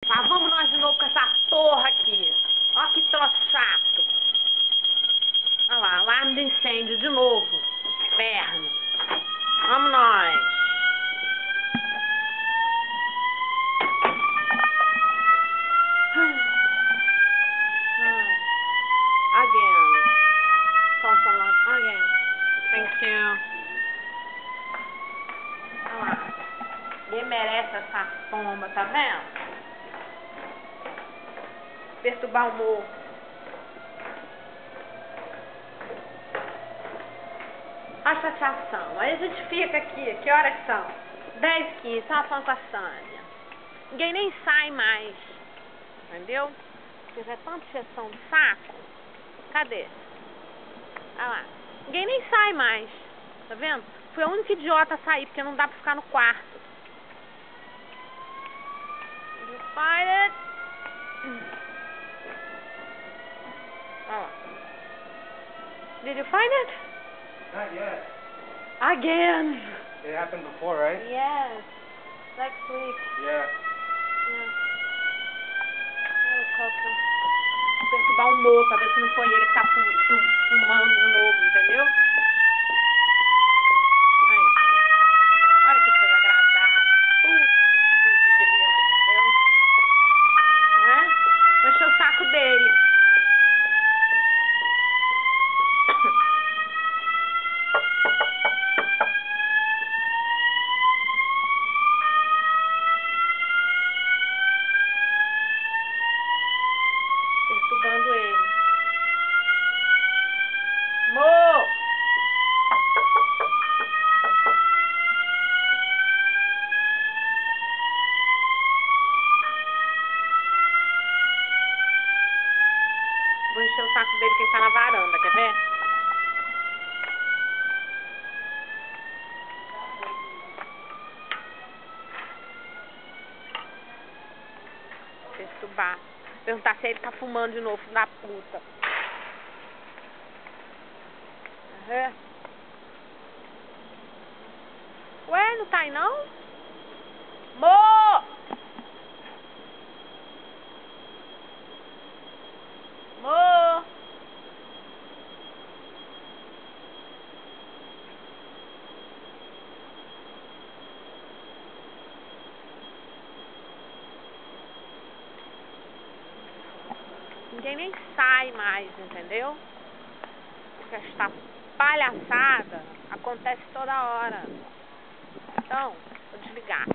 Lá vamos nós de novo com essa porra aqui. Ó que troço chato. Olha lá, alarme de incêndio de novo. Inferno. Vamos nós. Again. False alarm. Again. Thank you. Olha lá. Ele merece essa pomba, tá vendo? Perturbar o humor. A chateação. Aí a gente fica aqui. Que horas são? 10h15. Tá falando com a Sânia. Ninguém nem sai mais. Entendeu? Porque já é tanta injeção de saco. Cadê? Olha lá. Ninguém nem sai mais. Tá vendo? Fui a única idiota a sair, porque não dá pra ficar no quarto. Did you find it? Olha lá. Did you find it? Not yet. Again. It happened before, right? Yes. Next week. Yeah. Perturbar o humor, pra ver se não foi ele que tá fumando de novo, entendeu? Aí. Olha que coisa agradável. Putz, grila, entendeu? Não é? Vou encher o saco dele. Perturbando ele. Mo! Vou encher o saco dele que ele tá na varanda, quer ver? Perturbar. Perguntar se ele tá fumando de novo, filho da puta. Uhum. Ué, não tá aí não? Mo! Mo! Ninguém nem sai mais, entendeu? Porque esta palhaçada acontece toda hora. Então, vou desligar.